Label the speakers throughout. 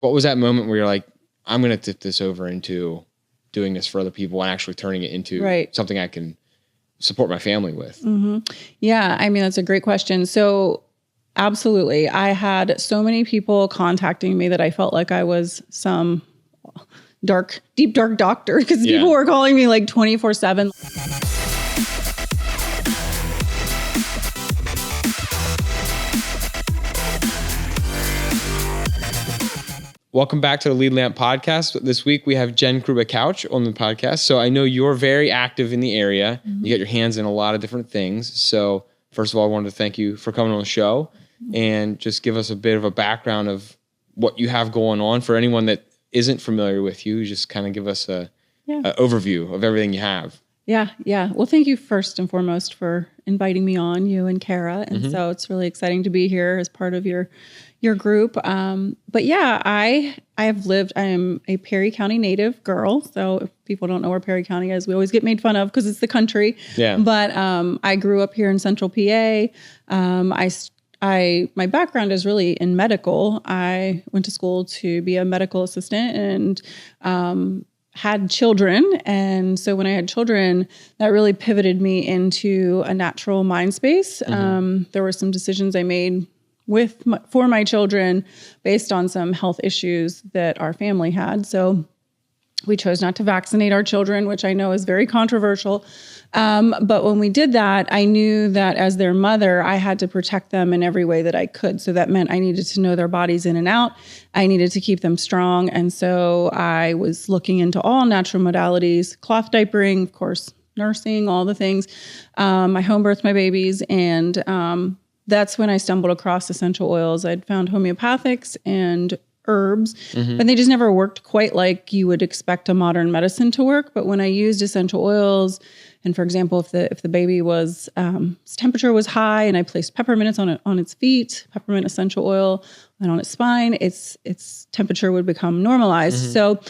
Speaker 1: What was that moment where you're like, I'm going to tip this over into doing this for other people and actually turning it into something I can support my family with?
Speaker 2: Yeah. I mean, that's a great question. So absolutely. I had so many people contacting me that I felt like I was some deep, dark doctor because people were calling me like 24/7.
Speaker 1: Welcome back to the Lead Lamp Podcast. This week we have Jen Kruba-Couch on the podcast. So I know you're very active in the area. You got your hands in a lot of different things. So first of all, I wanted to thank you for coming on the show and just give us a bit of a background of what you have going on for anyone that isn't familiar with you. Just kind of give us a overview of everything you have.
Speaker 2: Yeah. Well, thank you first and foremost for inviting me on, you and Kara. And so it's really exciting to be here as part of your group. But yeah, I am a Perry County native girl. So if people don't know where Perry County is, we always get made fun of because it's the country. Yeah. But I grew up here in Central PA. My background is really in medical. I went to school to be a medical assistant and had children. And so when I had children, that really pivoted me into a natural mind space. There were some decisions I made for my children based on some health issues that our family had. So we chose not to vaccinate our children, which I know is very controversial. But when we did that, I knew that as their mother, I had to protect them in every way that I could. So that meant I needed to know their bodies in and out. I needed to keep them strong. And so I was looking into all natural modalities, cloth diapering, of course, nursing, all the things. I home birthed my babies. And that's when I stumbled across essential oils. I'd found homeopathics and herbs, but they just never worked quite like you would expect a modern medicine to work. But when I used essential oils, and for example, if the baby was its temperature was high, and I placed peppermint on its feet, peppermint essential oil, and on its spine, its temperature would become normalized. So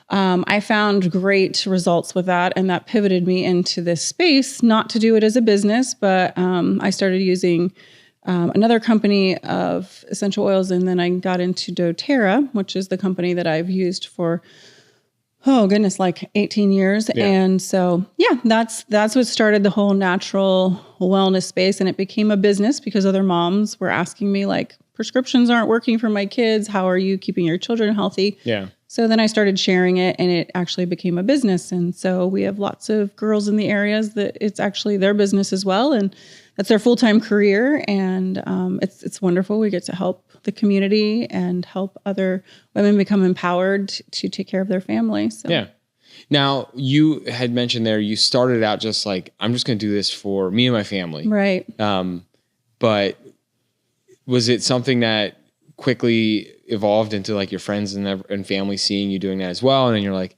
Speaker 2: I found great results with that, and that pivoted me into this space, not to do it as a business, but I started using another company of essential oils. And then I got into doTERRA, which is the company that I've used for, like 18 years. Yeah. And so, that's what started the whole natural wellness space. And it became a business because other moms were asking me like, prescriptions aren't working for my kids. How are you keeping your children healthy? Yeah. So then I started sharing it, and it actually became a business. And so we have lots of girls in the areas that it's actually their business as well. And that's their full-time career. And it's wonderful. We get to help the community and help other women become empowered to take care of their family. So. Yeah.
Speaker 1: Now, you had mentioned there, you started out just like, I'm just going to do this for me and my family.
Speaker 2: Right.
Speaker 1: But was it something that quickly evolved into like your friends and family seeing you doing that as well? And then you're like,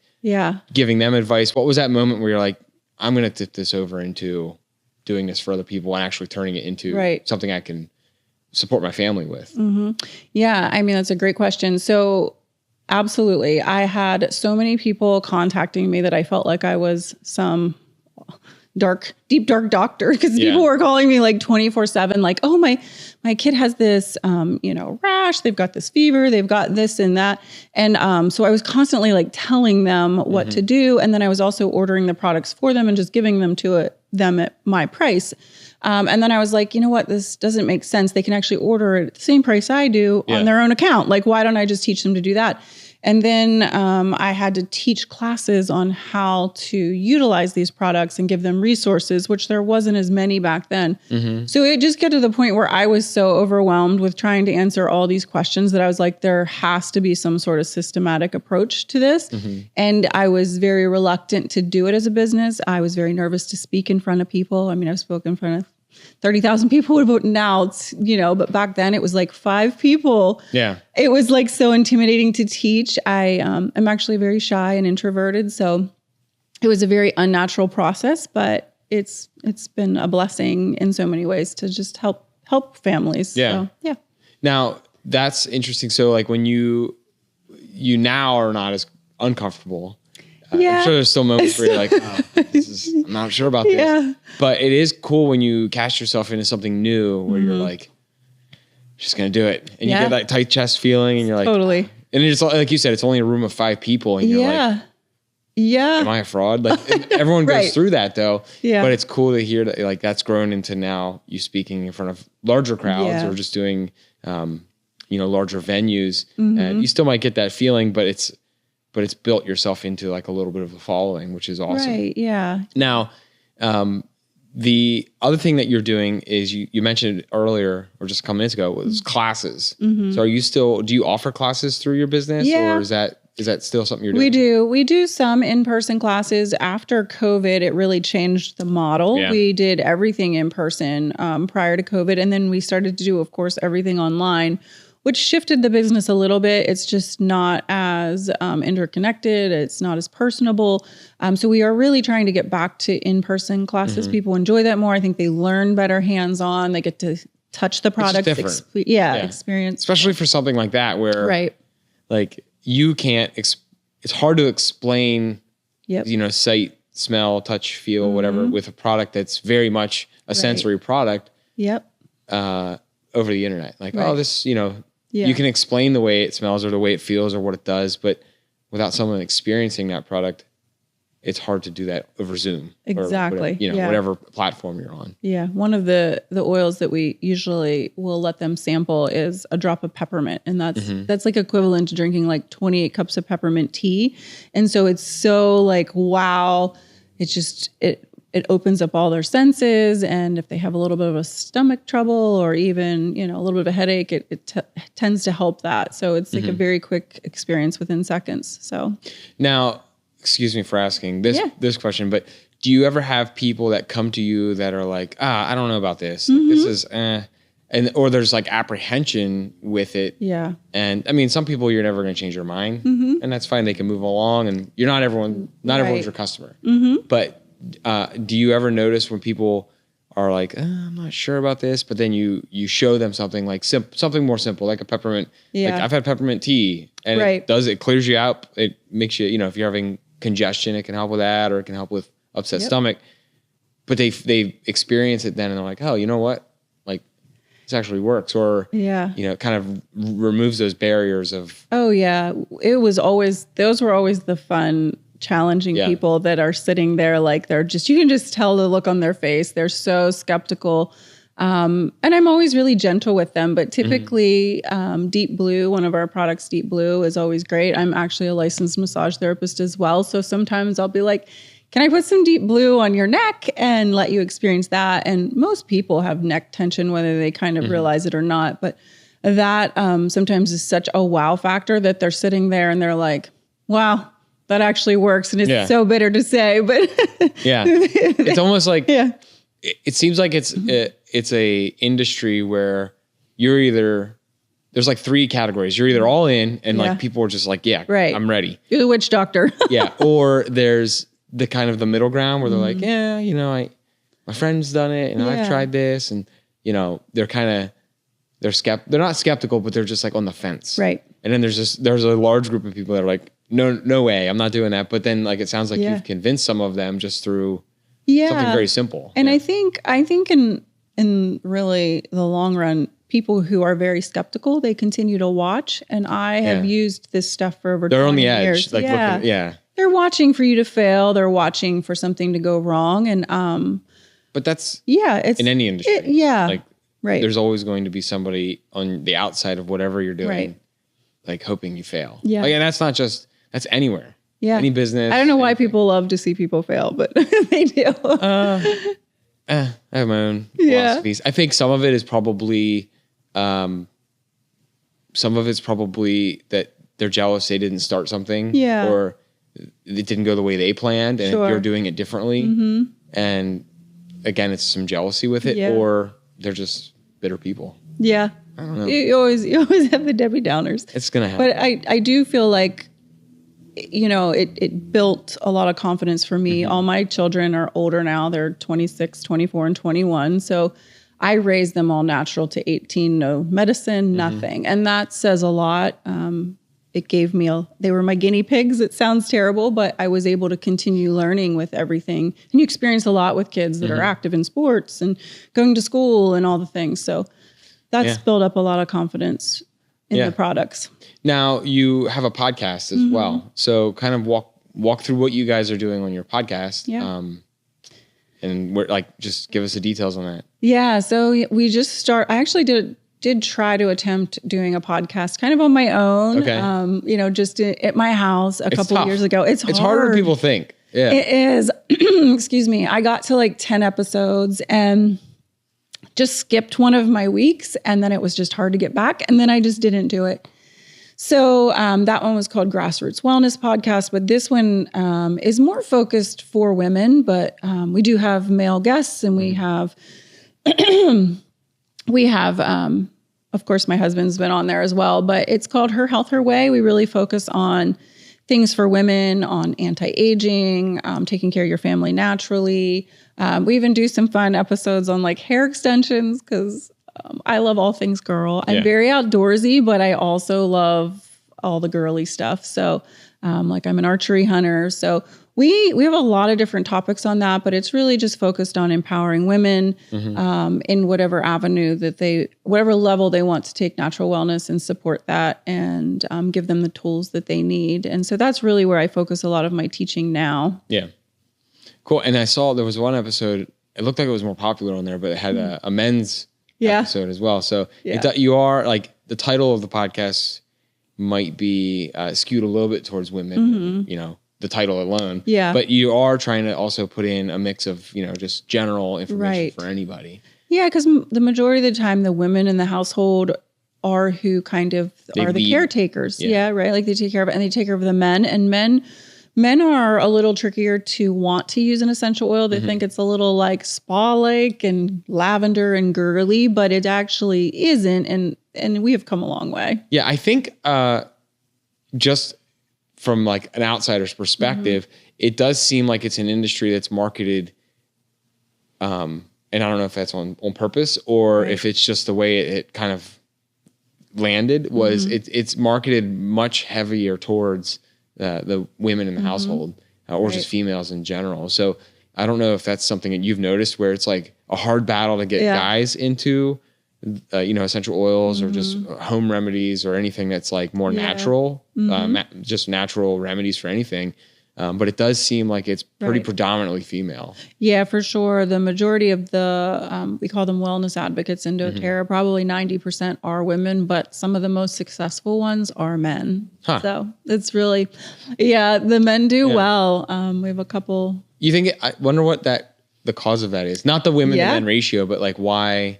Speaker 1: giving them advice. What was that moment where you're like, I'm going to tip this over into doing this for other people and actually turning it into something I can support my family with?
Speaker 2: Yeah. I mean, that's a great question. So absolutely. I had so many people contacting me that I felt like I was some deep, dark doctor because people were calling me like 24/7, like, oh, my kid has this, rash, they've got this fever, they've got this and that. And so I was constantly like telling them what to do. And then I was also ordering the products for them and just giving them to them at my price. And then I was like, you know what, this doesn't make sense. They can actually order it at the same price I do on their own account. Like, why don't I just teach them to do that? And then I had to teach classes on how to utilize these products and give them resources, which there wasn't as many back then. So it just got to the point where I was so overwhelmed with trying to answer all these questions that I was like, there has to be some sort of systematic approach to this. And I was very reluctant to do it as a business. I was very nervous to speak in front of people. I mean, I've spoken in front of 30,000 people about now, but back then it was like 5 people. Yeah. It was like so intimidating to teach. I'm actually very shy and introverted. So it was a very unnatural process, but it's been a blessing in so many ways to just help families. Yeah. So, yeah.
Speaker 1: Now that's interesting. So like when you now are not as uncomfortable. I'm sure there's still moments where you're like, I'm not sure about this. But it is cool when you cast yourself into something new where you're like, just going to do it. And you get that tight chest feeling and you're like,
Speaker 2: totally.
Speaker 1: And it's like you said, it's only a room of 5 people, and you're like, am I a fraud? Like everyone goes through that though. Yeah. But it's cool to hear that like that's grown into now you speaking in front of larger crowds or just doing, larger venues. And you still might get that feeling, but it's built yourself into like a little bit of a following, which is awesome.
Speaker 2: Right. Yeah.
Speaker 1: Now, the other thing that you're doing is you mentioned it earlier or just a couple minutes ago was classes. So do you offer classes through your business or is that still something you're doing?
Speaker 2: We do some in-person classes. After COVID, it really changed the model. Yeah. We did everything in person prior to COVID. And then we started to do, of course, everything online, which shifted the business a little bit. It's just not as interconnected. It's not as personable. So we are really trying to get back to in-person classes. People enjoy that more. I think they learn better hands-on. They get to touch the product. Experience.
Speaker 1: Especially for something like that where like you can't, it's hard to explain, sight, smell, touch, feel, whatever, with a product that's very much a sensory product over the internet. Like, this, you can explain the way it smells or the way it feels or what it does, but without someone experiencing that product, it's hard to do that over Zoom.
Speaker 2: Exactly.
Speaker 1: Or whatever platform you're on.
Speaker 2: Yeah. One of the oils that we usually will let them sample is a drop of peppermint. And that's like equivalent to drinking like 28 cups of peppermint tea. And so it's so like, wow, it opens up all their senses. And if they have a little bit of a stomach trouble or even, a little bit of a headache, it tends to help that. So it's like a very quick experience within seconds. So
Speaker 1: now, excuse me for asking this question, but do you ever have people that come to you that are like, I don't know about this. Like, this is, or there's like apprehension with it.
Speaker 2: Yeah.
Speaker 1: And I mean, some people you're never going to change their mind and that's fine. They can move along and you're not everyone's your customer. But do you ever notice when people are like, I'm not sure about this, but then you show them something like something more simple, like a peppermint. Yeah. Like I've had peppermint tea and it clears you out. It makes you, if you're having congestion, it can help with that, or it can help with upset stomach. But they experience it then and they're like, oh, you know what? Like this actually works, or it kind of removes those barriers of.
Speaker 2: Oh yeah, those were always the fun, challenging people that are sitting there like you can just tell the look on their face. They're so skeptical. And I'm always really gentle with them, but typically Deep Blue, one of our products, Deep Blue, is always great. I'm actually a licensed massage therapist as well. So sometimes I'll be like, can I put some Deep Blue on your neck and let you experience that? And most people have neck tension, whether they kind of realize it or not. But that sometimes is such a wow factor that they're sitting there and they're like, wow, that actually works. And it's so bitter to say, but
Speaker 1: it's almost like, it seems like it's a industry where you're either, there's like 3 categories. You're either all in and like people are just like, I'm ready.
Speaker 2: You're the witch doctor.
Speaker 1: Or there's the kind of the middle ground where they're like, my friend's done it and I've tried this, and they're not skeptical, but they're just like on the fence.
Speaker 2: Right.
Speaker 1: And then there's a large group of people that are like, no way, I'm not doing that. But then like, it sounds like you've convinced some of them just through something very simple.
Speaker 2: And I think in really the long run, people who are very skeptical, they continue to watch. And I have used this stuff for over 20 years.
Speaker 1: They're on the edge. Like
Speaker 2: they're watching for you to fail. They're watching for something to go wrong. And
Speaker 1: but that's it's in any industry. There's always going to be somebody on the outside of whatever you're doing, like hoping you fail. Yeah. And that's anywhere. Yeah. Any business.
Speaker 2: I don't know why people love to see people fail, but they do.
Speaker 1: I have my own philosophies. I think some of it is probably that they're jealous they didn't start something, or it didn't go the way they planned, and you're doing it differently. And again, it's some jealousy with it, or they're just bitter people.
Speaker 2: Yeah,
Speaker 1: I don't know.
Speaker 2: You always have the Debbie Downers.
Speaker 1: It's gonna happen.
Speaker 2: But I do feel like, it built a lot of confidence for me. All my children are older now. They're 26, 24, and 21. So I raised them all natural to 18, no medicine, nothing. And that says a lot. It gave me they were my guinea pigs. It sounds terrible, but I was able to continue learning with everything. And you experience a lot with kids that are active in sports and going to school and all the things. So that's built up a lot of confidence. in the products.
Speaker 1: Now you have a podcast as well. So kind of walk through what you guys are doing on your podcast.
Speaker 2: Yeah.
Speaker 1: And we're like, just give us the details on that.
Speaker 2: Yeah. So we just I actually did try to attempt doing a podcast kind of on my own.
Speaker 1: Okay.
Speaker 2: Just at my house a couple of years ago. It's
Speaker 1: harder than people think. Yeah.
Speaker 2: It is. Excuse me. I got to like 10 episodes and just skipped one of my weeks. And then it was just hard to get back. And then I just didn't do it. So that one was called Grassroots Wellness Podcast, but this one is more focused for women, but we do have male guests and we have, of course, my husband's been on there as well, but it's called Her Health, Her Way. We really focus on things for women, on anti-aging, taking care of your family naturally. We even do some fun episodes on like hair extensions because I love all things girl. I'm very outdoorsy, but I also love all the girly stuff. So like I'm an archery hunter. So we have a lot of different topics on that, but it's really just focused on empowering women in whatever avenue whatever level they want to take natural wellness and support that and give them the tools that they need. And so that's really where I focus a lot of my teaching now.
Speaker 1: Yeah. Cool. And I saw there was one episode, it looked like it was more popular on there, but it had a men's episode as well. So you are like the title of the podcast might be skewed a little bit towards women, the title alone. Yeah. But you are trying to also put in a mix of, just general information for anybody.
Speaker 2: Yeah. Because the majority of the time, the women in the household are who kind of are the caretakers. Yeah. Right. Like they take care of it and they take care of the men, and men are a little trickier to want to use an essential oil. They think it's a little like spa-like and lavender and girly, but it actually isn't. And we have come a long way.
Speaker 1: Yeah, I think just from like an outsider's perspective, it does seem like it's an industry that's marketed, and I don't know if that's on purpose or if it's just the way it kind of landed, was it's marketed much heavier towards the women in the household or just females in general. So I don't know if that's something that you've noticed where it's like a hard battle to get guys into, essential oils or just home remedies or anything that's like more natural, just natural remedies for anything. But it does seem like it's pretty predominantly female. Yeah,
Speaker 2: for sure. The majority of the, we call them wellness advocates in doTERRA, probably 90% are women, but some of the most successful ones are men. Huh. So it's really, the men do well. We have a couple.
Speaker 1: You think, I wonder what the cause of that is. Not the women to men ratio, but like why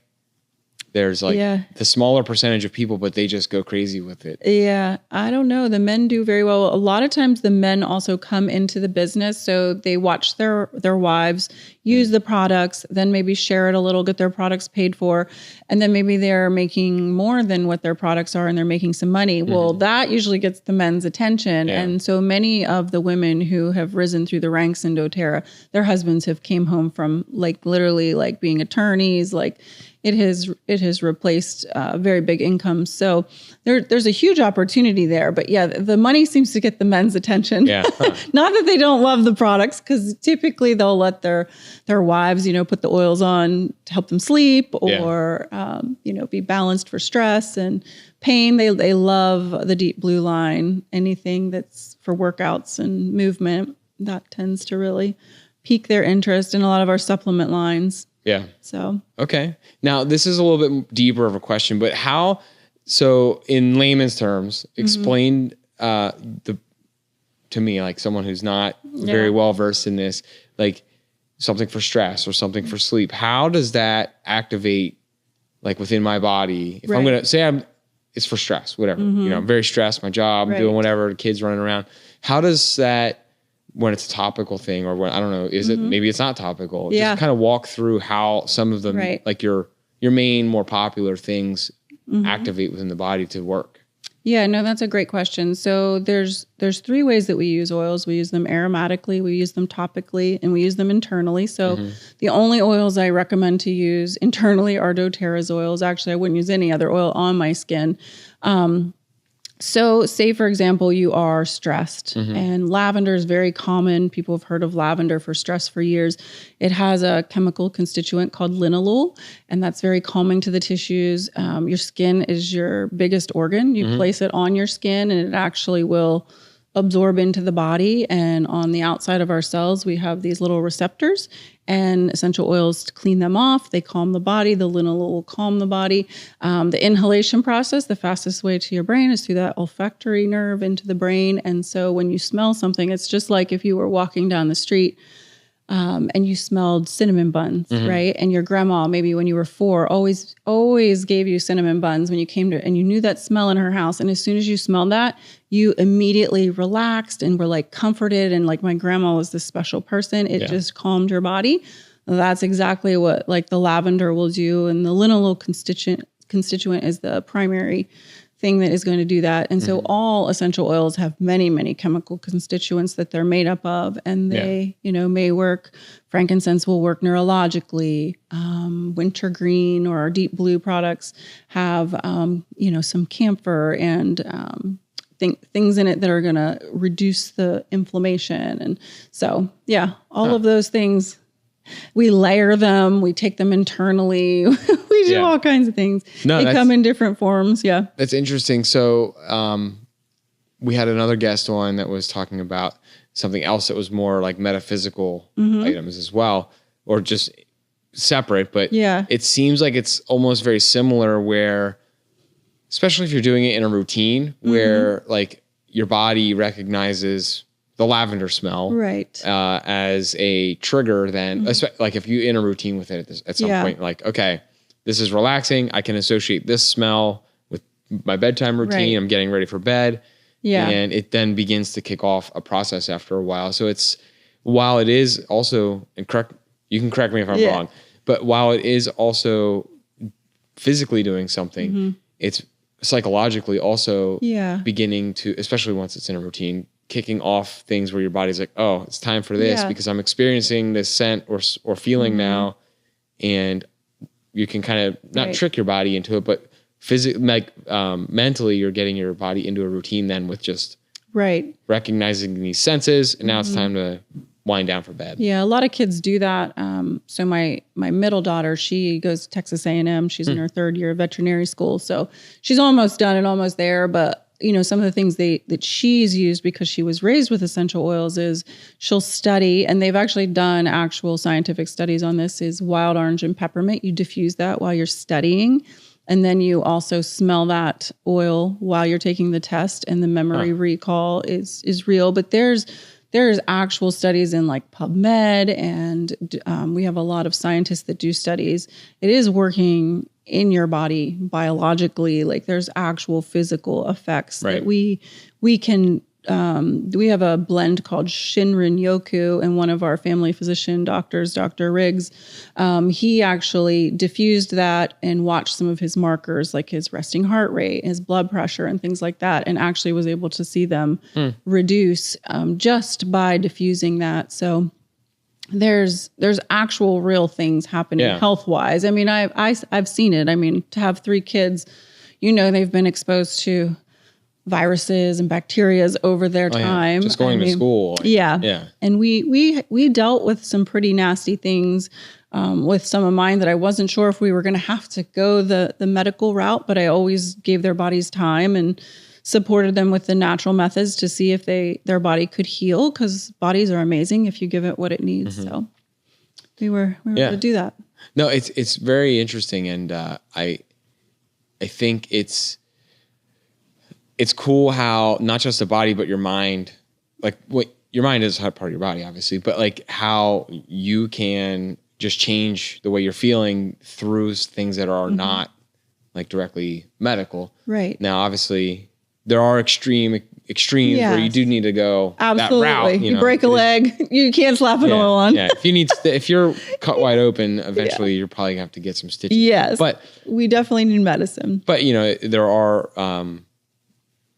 Speaker 1: there's like the smaller percentage of people, but they just go crazy with it.
Speaker 2: Yeah. I don't know. The men do very well. A lot of times the men also come into the business. So they watch their wives use the products, then maybe share it a little, get their products paid for. And then maybe they're making more than what their products are and they're making some money. Well, that usually gets the men's attention. Yeah. And so many of the women who have risen through the ranks in doTERRA, their husbands have came home from like literally like being attorneys, like it has replaced very big incomes. So there's a huge opportunity there. But the money seems to get the men's attention. Yeah. Huh. Not that they don't love the products, because typically they'll let their wives, put the oils on to help them sleep or, be balanced for stress and pain. They love the Deep Blue line, anything that's for workouts and movement. That tends to really pique their interest in a lot of our supplement lines.
Speaker 1: Yeah.
Speaker 2: So.
Speaker 1: Okay. Now this is a little bit deeper of a question, but so in layman's terms, explain to me, like someone who's not very well versed in this, like something for stress or something for sleep. How does that activate like within my body? If I'm going to say it's for stress, whatever, I'm very stressed, my job, doing whatever, the kids running around. How does that, when it's a topical thing or when, I don't know, is it, maybe it's not topical. Just kind of walk through how some of them, like your main more popular things activate within the body to work.
Speaker 2: Yeah, no, that's a great question. So there's 3 ways that we use oils. We use them aromatically, we use them topically, and we use them internally. So the only oils I recommend to use internally are doTERRA's oils. Actually, I wouldn't use any other oil on my skin. So say, for example, you are stressed and lavender is very common. People have heard of lavender for stress for years. It has a chemical constituent called linalool, and that's very calming to the tissues. Your skin is your biggest organ. You place it on your skin and it actually will absorb into the body. And on the outside of our cells, we have these little receptors, and essential oils clean them off. They calm the body. The linalool will calm the body. The inhalation process, the fastest way to your brain is through that olfactory nerve into the brain. And so when you smell something, it's just like if you were walking down the street and you smelled cinnamon buns, right? And your grandma, maybe when you were 4, always gave you cinnamon buns when you came to, and you knew that smell in her house. And as soon as you smelled that, you immediately relaxed and were like comforted. And like my grandma was this special person. It just calmed your body. That's exactly what like the lavender will do. And the linalool constituent is the primary thing that is going to do that. And so all essential oils have many, many chemical constituents that they're made up of, and they, may work. Frankincense will work neurologically. Wintergreen or our deep blue products have, some camphor and things in it that are going to reduce the inflammation. And so, all of those things, we layer them, we take them internally. We do all kinds of things. They come in different forms. Yeah.
Speaker 1: That's interesting. So we had another guest on that was talking about something else that was more like metaphysical items as well, or just separate. But it seems like it's almost very similar where, especially if you're doing it in a routine where like your body recognizes the lavender smell as a trigger, then like if you in a routine with it at some point, like, okay, this is relaxing. I can associate this smell with my bedtime routine. I'm getting ready for bed. And it then begins to kick off a process after a while. So while it is also, and you can correct me if I'm wrong, but while it is also physically doing something, it's psychologically also beginning to, especially once it's in a routine, kicking off things where your body's like, oh, it's time for this because I'm experiencing this scent or feeling now. And you can kind of not trick your body into it, but mentally you're getting your body into a routine then with just recognizing these senses. And now it's time to wind down for bed.
Speaker 2: Yeah. A lot of kids do that. So my middle daughter, she goes to Texas A&M. She's in her 3rd year of veterinary school. So she's almost done and almost there, but some of the things that she's used because she was raised with essential oils is she'll study, and they've actually done actual scientific studies on this, is wild orange and peppermint. You diffuse that while you're studying, and then you also smell that oil while you're taking the test, and the memory recall is real. But there's actual studies in like PubMed, and we have a lot of scientists that do studies. It is working in your body biologically. Like there's actual physical effects that we can, we have a blend called Shinrin Yoku, and one of our family physician doctors, Dr. Riggs, he actually diffused that and watched some of his markers, like his resting heart rate, his blood pressure, and things like that, and actually was able to see them reduce just by diffusing that. So there's actual real things happening health-wise. I mean, I've seen it. I mean, to have 3 kids, they've been exposed to viruses and bacterias over their time.
Speaker 1: Just going to school.
Speaker 2: Yeah. And we dealt with some pretty nasty things with some of mine that I wasn't sure if we were going to have to go the medical route, but I always gave their bodies time and supported them with the natural methods to see if their body could heal, because bodies are amazing if you give it what it needs. So we were able to do that.
Speaker 1: No, it's very interesting, and I think it's cool how not just the body but your mind, like what your mind is part of your body, obviously, but like how you can just change the way you're feeling through things that are not like directly medical.
Speaker 2: Right.
Speaker 1: Now, obviously, there are extremes where you do need to go that route.
Speaker 2: You break a leg, you can't slap an oil on.
Speaker 1: If you're cut wide open, eventually you're probably gonna have to get some stitches.
Speaker 2: Yes,
Speaker 1: but
Speaker 2: we definitely need medicine.
Speaker 1: But there are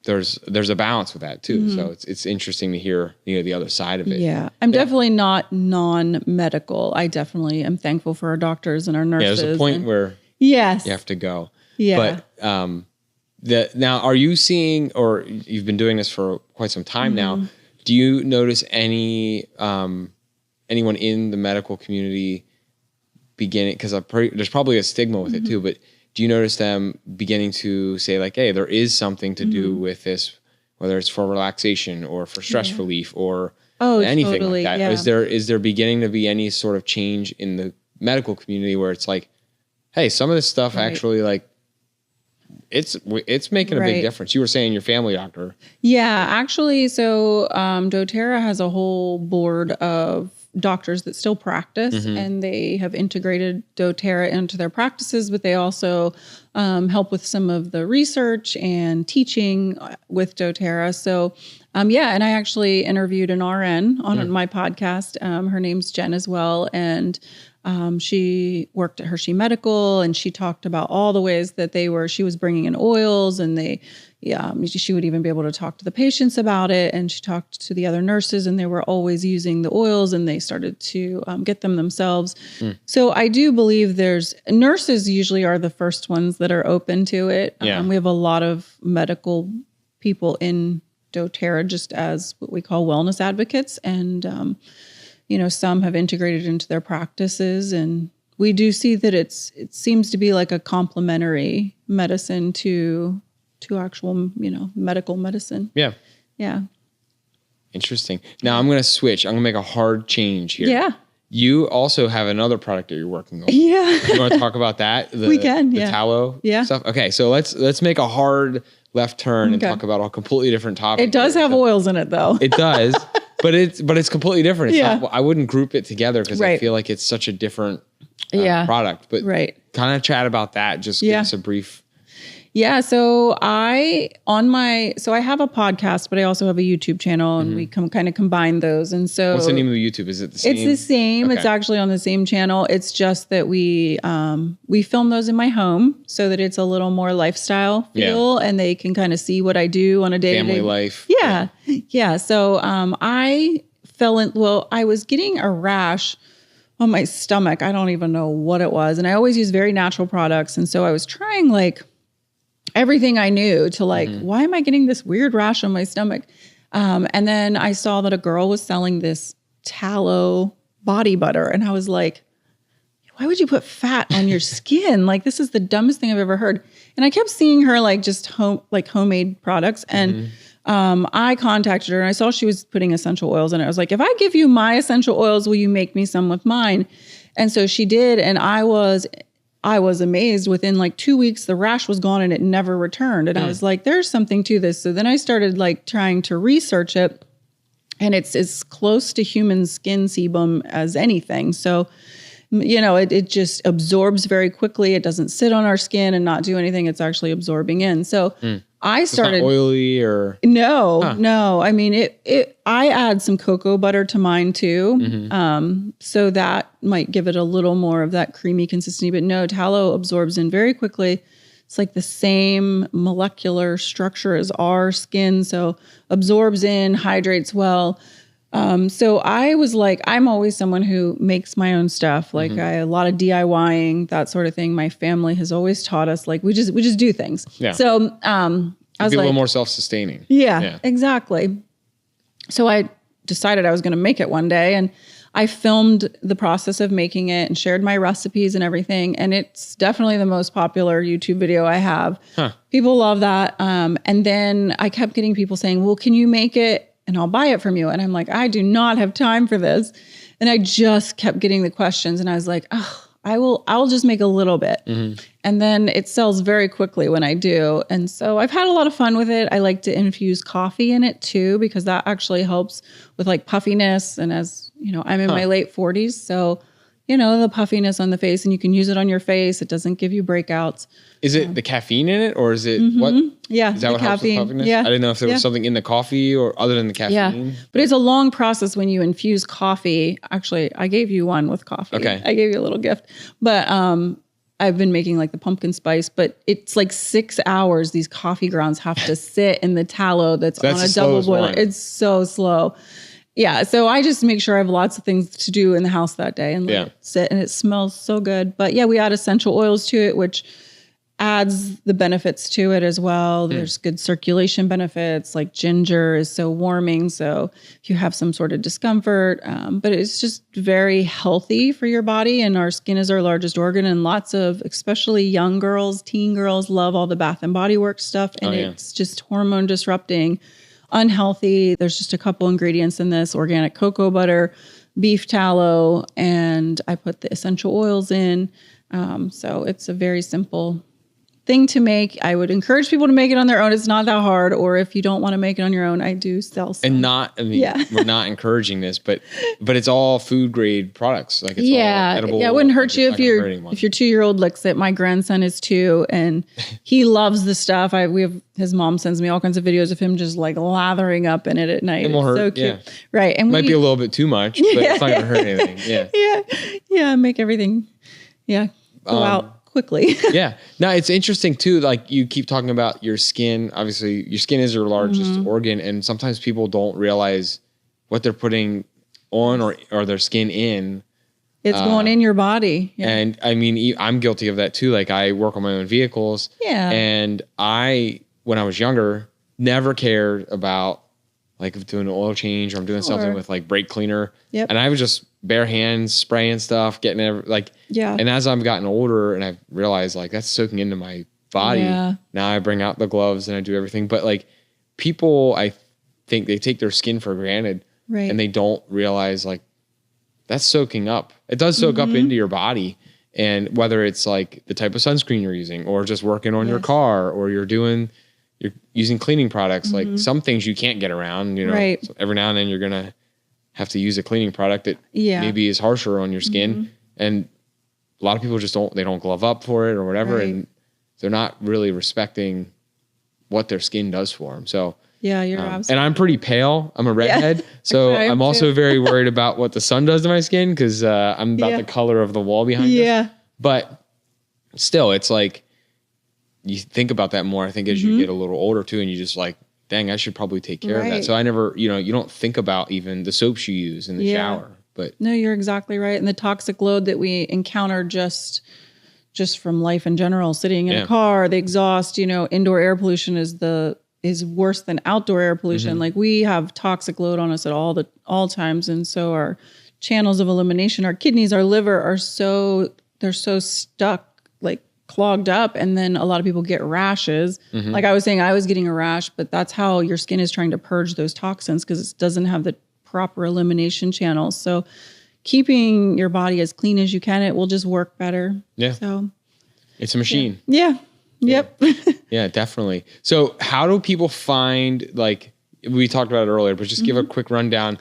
Speaker 1: there's a balance with that too. So it's interesting to hear the other side of it.
Speaker 2: Yeah, I'm definitely not non-medical. I definitely am thankful for our doctors and our nurses.
Speaker 1: Yeah, there's a point where you have to go.
Speaker 2: Yeah,
Speaker 1: but Now, are you seeing, or you've been doing this for quite some time now, do you notice anyone in the medical community beginning, because there's probably a stigma with it too, but do you notice them beginning to say like, hey, there is something to do with this, whether it's for relaxation or for stress relief or anything like that? Yeah. Is there beginning to be any sort of change in the medical community where it's like, hey, some of this stuff actually like, it's making a big difference. You were saying your family doctor. Yeah,
Speaker 2: actually. So doTERRA has a whole board of doctors that still practice and they have integrated doTERRA into their practices, but they also help with some of the research and teaching with doTERRA. So and I actually interviewed an RN on my podcast. Her name's Jen as well. And she worked at Hershey Medical, and she talked about all the ways that she was bringing in oils, and she would even be able to talk to the patients about it. And she talked to the other nurses, and they were always using the oils, and they started to get them themselves. So I do believe nurses usually are the first ones that are open to it. We have a lot of medical people in doTERRA just as what we call wellness advocates. And, some have integrated into their practices, and we do see that it seems to be like a complementary medicine to actual, medical medicine.
Speaker 1: Yeah.
Speaker 2: Yeah.
Speaker 1: Interesting. Now I'm going to switch. I'm going to make a hard change here.
Speaker 2: Yeah.
Speaker 1: You also have another product that you're working on.
Speaker 2: Yeah.
Speaker 1: You want to talk about that?
Speaker 2: We can.
Speaker 1: The tallow stuff. Okay. So let's make a hard left turn and talk about a completely different topic.
Speaker 2: It does have oils in it though.
Speaker 1: It does. But it's completely different. It's not, I wouldn't group it together because I feel like it's such a different product. But kind of chat about that. Just give us a brief.
Speaker 2: Yeah. So I have a podcast, but I also have a YouTube channel, and we kind of combine those. And so
Speaker 1: what's the name of the YouTube? Is it the same?
Speaker 2: It's the same. Okay. It's actually on the same channel. It's just that we film those in my home so that it's a little more lifestyle feel, and they can kind of see what I do on a day-to-day.
Speaker 1: Family life.
Speaker 2: Yeah. Yeah. So I was getting a rash on my stomach. I don't even know what it was. And I always use very natural products. And so I was trying like everything I knew to why am I getting this weird rash on my stomach? And then I saw that a girl was selling this tallow body butter. And I was like, why would you put fat on your skin? Like, this is the dumbest thing I've ever heard. And I kept seeing her just homemade products. And I contacted her, and I saw she was putting essential oils in it. I was like, if I give you my essential oils, will you make me some with mine? And so she did. And I was amazed. Within 2 weeks, the rash was gone and it never returned. And I was like, there's something to this. So then I started trying to research it, and it's as close to human skin sebum as anything. So, it just absorbs very quickly. It doesn't sit on our skin and not do anything. It's actually absorbing in. So I started.
Speaker 1: It's not oily or
Speaker 2: no. I mean, I add some cocoa butter to mine too, so that might give it a little more of that creamy consistency. But no, tallow absorbs in very quickly. It's like the same molecular structure as our skin, so absorbs in, hydrates well. So I was like, I'm always someone who makes my own stuff. A lot of DIYing, that sort of thing. My family has always taught us, we just do things. Yeah. So, I was
Speaker 1: be a little more self-sustaining.
Speaker 2: Yeah, exactly. So I decided I was going to make it one day, and I filmed the process of making it and shared my recipes and everything. And it's definitely the most popular YouTube video I have. People love that. And then I kept getting people saying, well, can you make it and I'll buy it from you? And I'm like, I do not have time for this. And I just kept getting the questions, and I was like, oh, I'll just make a little bit. And then it sells very quickly when I do. And so I've had a lot of fun with it. I like to infuse coffee in it too, because that actually helps with puffiness. And as I'm in my late 40s. So, the puffiness on the face, and you can use it on your face. It doesn't give you breakouts.
Speaker 1: Is it the caffeine in it, or is it what?
Speaker 2: Yeah.
Speaker 1: Is that what helps with puffiness?
Speaker 2: Yeah.
Speaker 1: I didn't know if there was something in the coffee or other than the caffeine.
Speaker 2: Yeah. But it's a long process when you infuse coffee. Actually, I gave you one with coffee.
Speaker 1: Okay.
Speaker 2: I gave you a little gift. But I've been making the pumpkin spice, but it's 6 hours. These coffee grounds have to sit in the tallow that's on a double boiler. It's so slow. Yeah. So I just make sure I have lots of things to do in the house that day and let it sit, and it smells so good. But yeah, we add essential oils to it, which adds the benefits to it as well. There's good circulation benefits, like ginger is so warming. So if you have some sort of discomfort, but it's just very healthy for your body. And our skin is our largest organ, and lots of, especially young girls, teen girls, love all the Bath and Body Works stuff. And it's just hormone disrupting, unhealthy. There's just a couple ingredients in this: organic cocoa butter, beef tallow, and I put the essential oils in. So it's a very simple thing to make. I would encourage people to make it on their own. It's not that hard. Or if you don't want to make it on your own, I do sell some.
Speaker 1: And we're not encouraging this, but it's all food grade products. Like it's all edible.
Speaker 2: Yeah, it wouldn't hurt you if your 2-year-old licks it. My grandson is 2 and he loves the stuff. His mom sends me all kinds of videos of him just like lathering up in it at night.
Speaker 1: It won't hurt.
Speaker 2: So cute.
Speaker 1: Yeah.
Speaker 2: Right. And
Speaker 1: might be a little bit too much, but it's not gonna hurt anything. Yeah.
Speaker 2: Yeah. Make everything go out quickly.
Speaker 1: Yeah. Now it's interesting too. Like you keep talking about your skin. Obviously, your skin is your largest organ, and sometimes people don't realize what they're putting on or their skin in.
Speaker 2: It's going in your body.
Speaker 1: Yeah. And I mean, I'm guilty of that too. Like I work on my own vehicles.
Speaker 2: Yeah.
Speaker 1: And when I was younger, never cared about like doing an oil change or I'm doing something with like brake cleaner.
Speaker 2: Yep.
Speaker 1: And I was just bare hands spraying stuff, getting and as I've gotten older and I've realized like that's soaking into my body. Yeah. Now I bring out the gloves and I do everything. But like people, I think they take their skin for granted, right? And they don't realize like that's soaking up. It does soak up into your body. And whether it's like the type of sunscreen you're using or just working on your car or you're using cleaning products, like some things you can't get around, right. So every now and then you're going to have to use a cleaning product that maybe is harsher on your skin. And a lot of people they don't glove up for it or whatever. Right. And they're not really respecting what their skin does for them. So
Speaker 2: yeah, you're absolutely.
Speaker 1: And I'm pretty pale. I'm a redhead. So I'm also very worried about what the sun does to my skin because I'm about the color of the wall behind us. But still, it's like, you think about that more, I think, as you get a little older too, and you just like, dang, I should probably take care of that. So I never, you don't think about even the soaps you use in the shower. But
Speaker 2: no, you're exactly right. And the toxic load that we encounter just from life in general, sitting in a car, the exhaust, indoor air pollution is worse than outdoor air pollution. Like we have toxic load on us at all times. And so our channels of elimination, our kidneys, our liver they're so stuck, like clogged up. And then a lot of people get rashes. Like I was saying, I was getting a rash, but that's how your skin is trying to purge those toxins because it doesn't have the proper elimination channels. So keeping your body as clean as you can, it will just work better.
Speaker 1: Yeah. So it's a machine.
Speaker 2: Yeah. Yep.
Speaker 1: Yeah, definitely. So how do people find, like we talked about it earlier, but just give a quick rundown.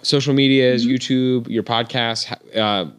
Speaker 1: Social medias, YouTube, your podcast.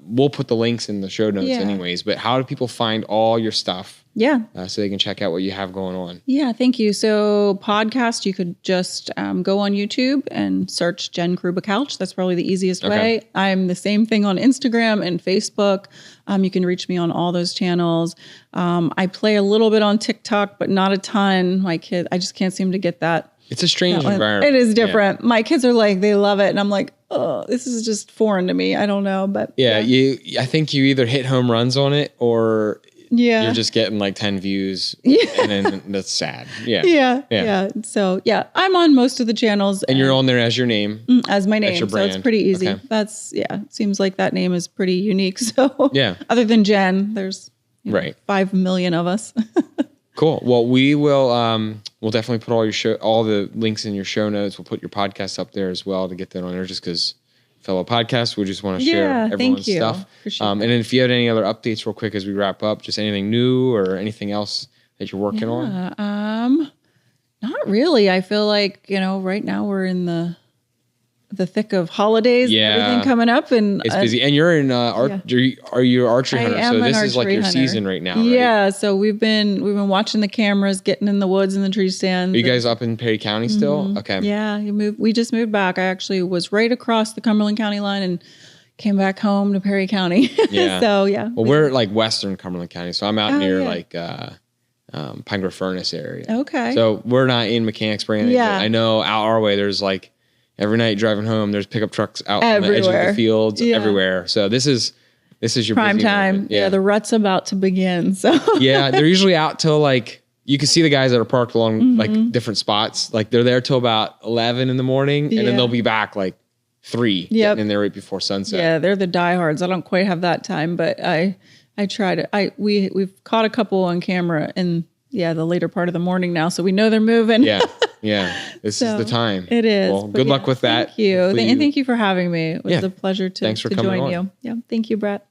Speaker 1: We'll put the links in the show notes anyways, but how do people find all your stuff? Yeah. So they can check out what you have going on.
Speaker 2: Yeah, thank you. So podcast, you could just go on YouTube and search Jen Kruba-Couch. That's probably the easiest way. I'm the same thing on Instagram and Facebook. You can reach me on all those channels. I play a little bit on TikTok, but not a ton. My kid, I just can't seem to get that.
Speaker 1: It's a strange environment.
Speaker 2: It is different. Yeah. My kids are like, they love it. And I'm like, oh, this is just foreign to me. I don't know. But
Speaker 1: I think you either hit home runs on it or you're just getting like 10 views and then that's sad. Yeah.
Speaker 2: So I'm on most of the channels.
Speaker 1: And you're on there as your name.
Speaker 2: As my name. That's your brand. So it's pretty easy. Okay. It seems like that name is pretty unique. So other than Jen, there's 5 million of us.
Speaker 1: Cool. Well, we'll definitely put all the links in your show notes. We'll put your podcast up there as well to get that on there just because fellow podcasts, we just want to share everyone's stuff. And then if you had any other updates real quick as we wrap up, just anything new or anything else that you're working on?
Speaker 2: Not really. I feel like, right now we're in the thick of holidays, everything coming up, and
Speaker 1: it's busy. And you're in are you an archery hunter? So this is like your season right now, right?
Speaker 2: Yeah. So we've been watching the cameras, getting in the woods and the tree stands.
Speaker 1: Are you guys up in Perry County still? Okay.
Speaker 2: Yeah, we just moved back. I actually was right across the Cumberland County line and came back home to Perry County. Yeah. So
Speaker 1: Well, we're like Western Cumberland County, so I'm out near like Pine Grove Furnace area.
Speaker 2: Okay.
Speaker 1: So we're not in Mechanicsburg. Yeah. I know out our way there's like. Every night driving home, there's pickup trucks out on the edge of the fields everywhere. So this is this is your
Speaker 2: prime
Speaker 1: busy
Speaker 2: time.
Speaker 1: moment.
Speaker 2: Yeah, the rut's about to begin. So
Speaker 1: yeah, they're usually out till like, you can see the guys that are parked along like different spots. Like they're there till about 11 in the morning, and then they'll be back like 3, getting in there right before sunset.
Speaker 2: Yeah, they're the diehards. I don't quite have that time, but I try to. We've caught a couple on camera in the later part of the morning now, so we know they're moving.
Speaker 1: Yeah. This is the time.
Speaker 2: It is.
Speaker 1: Well, good luck with that.
Speaker 2: Thank you, and thank you for having me. It was a pleasure to
Speaker 1: Thanks for coming
Speaker 2: join
Speaker 1: on.
Speaker 2: you. Yeah, thank you, Brett.